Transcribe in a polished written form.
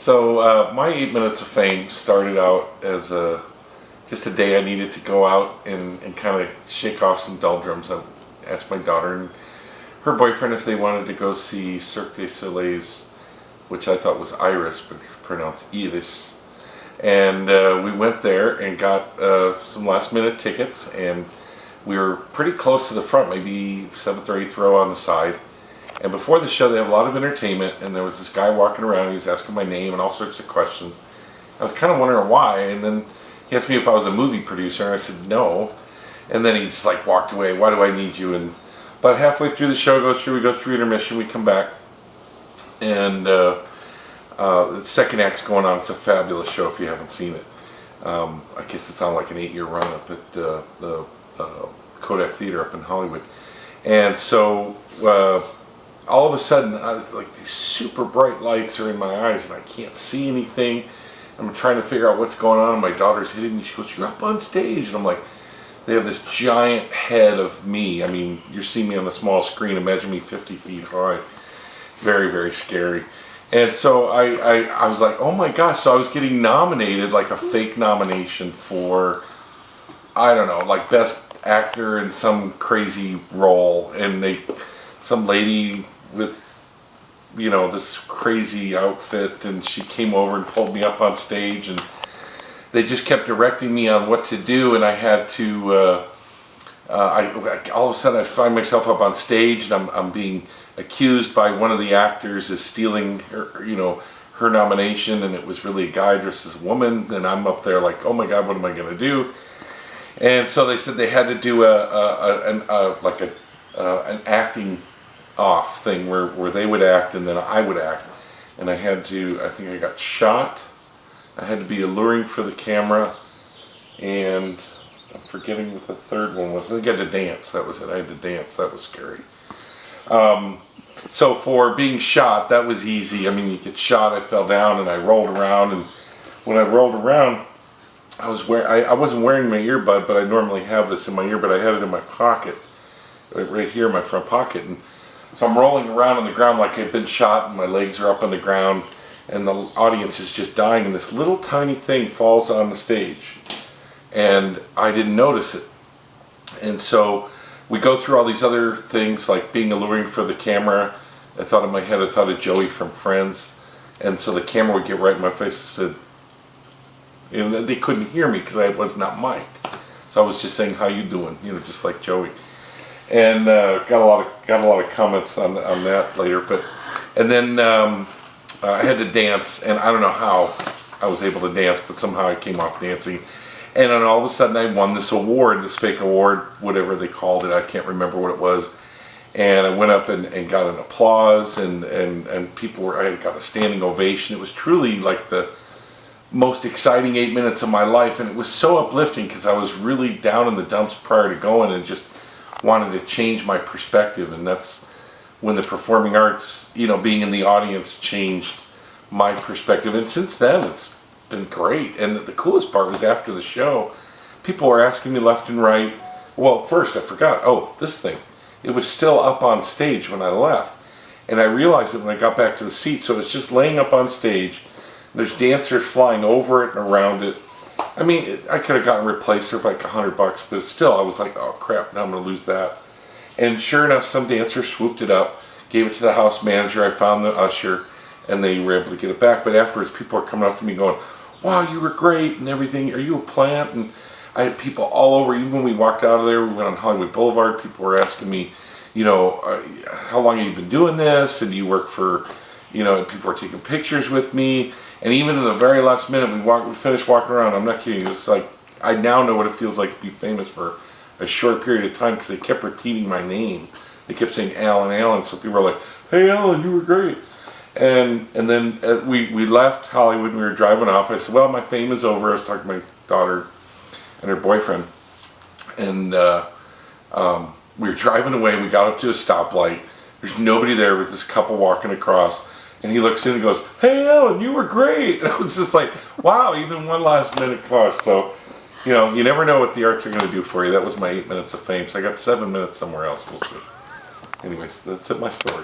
So my 8 minutes of fame started out as just a day I needed to go out and kind of shake off some doldrums. I asked my daughter and her boyfriend if they wanted to go see Cirque du Soleil's, which I thought was Iris, but pronounced Iris. And we went there and got some last minute tickets, and we were pretty close to the front, maybe 7th or 8th row on the side. And before the show, they have a lot of entertainment, and there was this guy walking around. He was asking my name and all sorts of questions. I was kind of wondering why, and then he asked me if I was a movie producer, and I said no. And then he just like walked away. Why do I need you? And about halfway through the show goes through, we go through intermission, we come back, and the second act's going on. It's a fabulous show if you haven't seen it. I guess it's on like an 8-year run up at the Kodak Theater up in Hollywood. And so all of a sudden, I was like, these super bright lights are in my eyes and I can't see anything. I'm trying to figure out what's going on, and my daughter's hitting me. She goes, "You're up on stage." And I'm like, they have this giant head of me. I mean, you're seeing me on the small screen. Imagine me 50 feet high. Very, very scary. And so I was like, oh my gosh. So I was getting nominated, like a fake nomination for, I don't know, like best actor in some crazy role. And some lady with, this crazy outfit, and she came over and pulled me up on stage, and they just kept directing me on what to do, and I had to, all of a sudden I find myself up on stage, and I'm being accused by one of the actors as stealing her nomination, and it was really a guy dressed as a woman, and I'm up there like, oh my God, what am I going to do? And so they said they had to do an acting off thing where they would act and then I would act, and I think I got shot. I had to be alluring for the camera, and I'm forgetting what the third one was. I think I had to dance. That was it. I had to dance. That was scary. So for being shot, that was easy. I mean, you get shot. I fell down and I rolled around, and when I rolled around, I wasn't wearing my earbud, but I normally have this in my ear, but I had it in my pocket, right here in my front pocket, and so I'm rolling around on the ground like I've been shot, and my legs are up on the ground, and the audience is just dying, and this little tiny thing falls on the stage, and I didn't notice it. And so we go through all these other things, like being alluring for the camera. I thought in my head, I thought of Joey from Friends, and so the camera would get right in my face and said, and they couldn't hear me because I was not mic'd. So I was just saying, "How you doing?" Just like Joey. And got a lot of comments on that later. And then I had to dance, and I don't know how I was able to dance, but somehow I came off dancing. And then all of a sudden I won this award, this fake award, whatever they called it. I can't remember what it was. And I went up and got an applause, and I got a standing ovation. It was truly like the most exciting 8 minutes of my life, and it was so uplifting because I was really down in the dumps prior to going, and just wanted to change my perspective. And that's when the performing arts, being in the audience, changed my perspective. And since then, it's been great. And the coolest part was after the show, people were asking me left and right. Well, first I forgot, this thing, it was still up on stage when I left, and I realized it when I got back to the seat. So it's just laying up on stage. There's dancers flying over it and around it. I mean, I could have gotten replaced for like $100, but still, I was like, oh crap, now I'm going to lose that. And sure enough, some dancer swooped it up, gave it to the house manager. I found the usher, and they were able to get it back. But afterwards, people are coming up to me going, "Wow, you were great," and everything. "Are you a plant?" And I had people all over. Even when we walked out of there, we went on Hollywood Boulevard. People were asking me, how long have you been doing this? And do you work for, and people were taking pictures with me. And even in the very last minute, we finished walking around. I'm not kidding. It's like, I now know what it feels like to be famous for a short period of time, because they kept repeating my name. They kept saying Alan, Alan. So people were like, "Hey, Alan, you were great." And then we left Hollywood, and we were driving off. I said, well, my fame is over. I was talking to my daughter and her boyfriend. And we were driving away, and we got up to a stoplight. There's nobody there with this couple walking across. And he looks in and goes, "Hey, Ellen, you were great." And I was just like, wow, even one last minute cost. So, you never know what the arts are going to do for you. That was my 8 minutes of fame. So I got 7 minutes somewhere else. We'll see. Anyways, that's it, my story.